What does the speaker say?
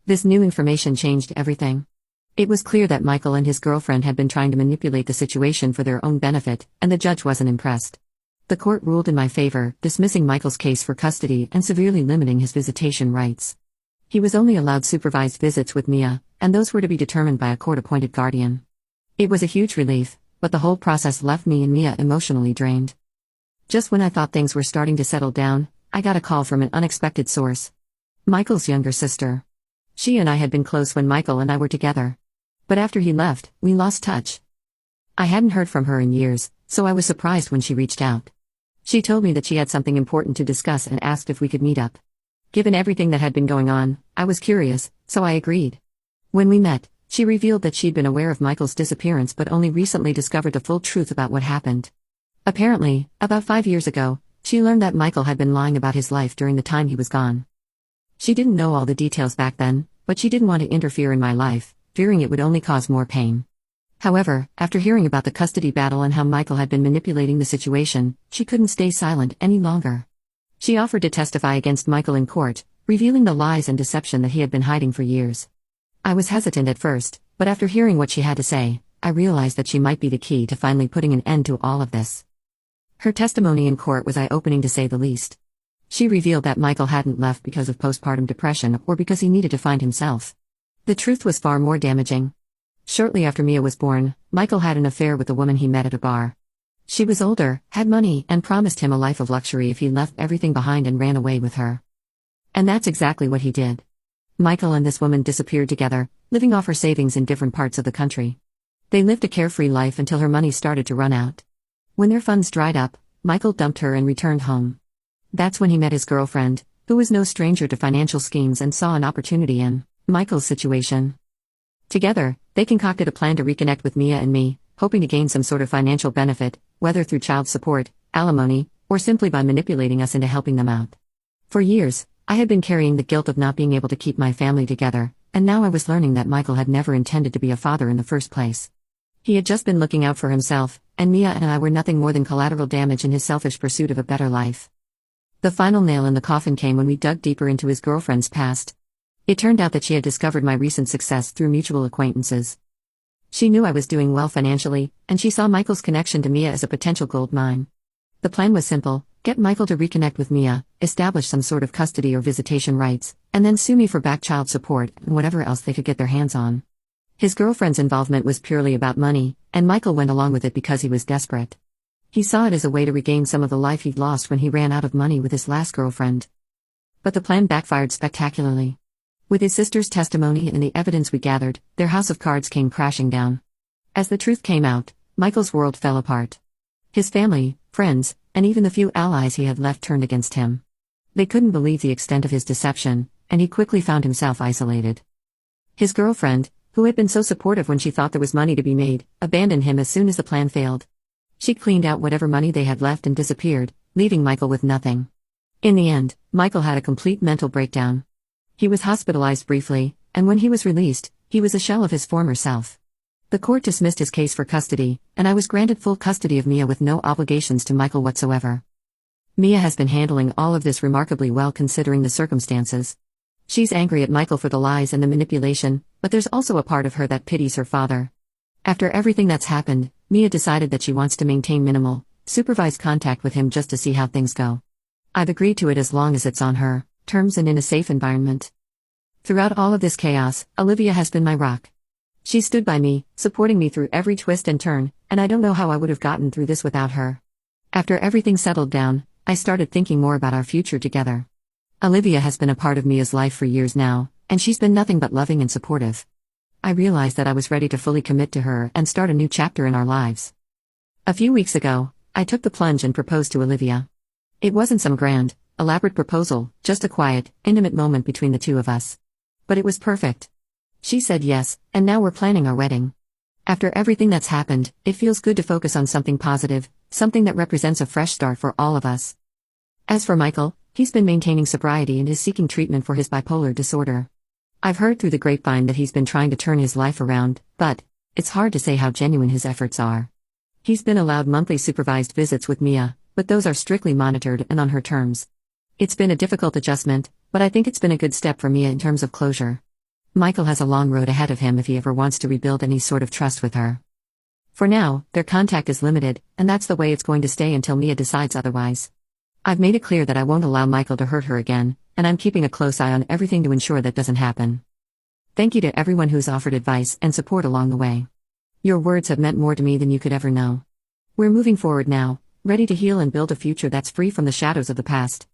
This new information changed everything. It was clear that Michael and his girlfriend had been trying to manipulate the situation for their own benefit, and the judge wasn't impressed. The court ruled in my favor, dismissing Michael's case for custody and severely limiting his visitation rights. He was only allowed supervised visits with Mia, and those were to be determined by a court-appointed guardian. It was a huge relief, but the whole process left me and Mia emotionally drained. Just when I thought things were starting to settle down, I got a call from an unexpected source. Michael's younger sister. She and I had been close when Michael and I were together. But after he left, we lost touch. I hadn't heard from her in years, so I was surprised when she reached out. She told me that she had something important to discuss and asked if we could meet up. Given everything that had been going on, I was curious, so I agreed. When we met, she revealed that she'd been aware of Michael's disappearance but only recently discovered the full truth about what happened. Apparently, about 5 years ago, she learned that Michael had been lying about his life during the time he was gone. She didn't know all the details back then, but she didn't want to interfere in my life, fearing it would only cause more pain. However, after hearing about the custody battle and how Michael had been manipulating the situation, she couldn't stay silent any longer. She offered to testify against Michael in court, revealing the lies and deception that he had been hiding for years. I was hesitant at first, but after hearing what she had to say, I realized that she might be the key to finally putting an end to all of this. Her testimony in court was eye-opening to say the least. She revealed that Michael hadn't left because of postpartum depression or because he needed to find himself. The truth was far more damaging. Shortly after Mia was born, Michael had an affair with a woman he met at a bar. She was older, had money, and promised him a life of luxury if he left everything behind and ran away with her. And that's exactly what he did. Michael and this woman disappeared together, living off her savings in different parts of the country. They lived a carefree life until her money started to run out. When their funds dried up, Michael dumped her and returned home. That's when he met his girlfriend, who was no stranger to financial schemes and saw an opportunity in Michael's situation. Together, they concocted a plan to reconnect with Mia and me, hoping to gain some sort of financial benefit, whether through child support, alimony, or simply by manipulating us into helping them out. For years, I had been carrying the guilt of not being able to keep my family together, and now I was learning that Michael had never intended to be a father in the first place. He had just been looking out for himself, and Mia and I were nothing more than collateral damage in his selfish pursuit of a better life. The final nail in the coffin came when we dug deeper into his girlfriend's past. It turned out that she had discovered my recent success through mutual acquaintances. She knew I was doing well financially, and she saw Michael's connection to Mia as a potential gold mine. The plan was simple: get Michael to reconnect with Mia, establish some sort of custody or visitation rights, and then sue me for back child support and whatever else they could get their hands on. His girlfriend's involvement was purely about money, and Michael went along with it because he was desperate. He saw it as a way to regain some of the life he'd lost when he ran out of money with his last girlfriend. But the plan backfired spectacularly. With his sister's testimony and the evidence we gathered, their house of cards came crashing down. As the truth came out, Michael's world fell apart. His family, friends, and even the few allies he had left turned against him. They couldn't believe the extent of his deception, and he quickly found himself isolated. His girlfriend, who had been so supportive when she thought there was money to be made, abandoned him as soon as the plan failed. She cleaned out whatever money they had left and disappeared, leaving Michael with nothing. In the end, Michael had a complete mental breakdown. He was hospitalized briefly, and when he was released, he was a shell of his former self. The court dismissed his case for custody, and I was granted full custody of Mia with no obligations to Michael whatsoever. Mia has been handling all of this remarkably well considering the circumstances. She's angry at Michael for the lies and the manipulation, but there's also a part of her that pities her father. After everything that's happened, Mia decided that she wants to maintain minimal, supervised contact with him just to see how things go. I've agreed to it as long as it's on her terms and in a safe environment. Throughout all of this chaos, Olivia has been my rock. She stood by me, supporting me through every twist and turn, and I don't know how I would have gotten through this without her. After everything settled down, I started thinking more about our future together. Olivia has been a part of Mia's life for years now, and she's been nothing but loving and supportive. I realized that I was ready to fully commit to her and start a new chapter in our lives. A few weeks ago, I took the plunge and proposed to Olivia. It wasn't some grand, elaborate proposal, just a quiet, intimate moment between the two of us. But it was perfect. She said yes, and now we're planning our wedding. After everything that's happened, it feels good to focus on something positive, something that represents a fresh start for all of us. As for Michael, he's been maintaining sobriety and is seeking treatment for his bipolar disorder. I've heard through the grapevine that he's been trying to turn his life around, but it's hard to say how genuine his efforts are. He's been allowed monthly supervised visits with Mia, but those are strictly monitored and on her terms. It's been a difficult adjustment, but I think it's been a good step for Mia in terms of closure. Michael has a long road ahead of him if he ever wants to rebuild any sort of trust with her. For now, their contact is limited, and that's the way it's going to stay until Mia decides otherwise. I've made it clear that I won't allow Michael to hurt her again, and I'm keeping a close eye on everything to ensure that doesn't happen. Thank you to everyone who's offered advice and support along the way. Your words have meant more to me than you could ever know. We're moving forward now, ready to heal and build a future that's free from the shadows of the past.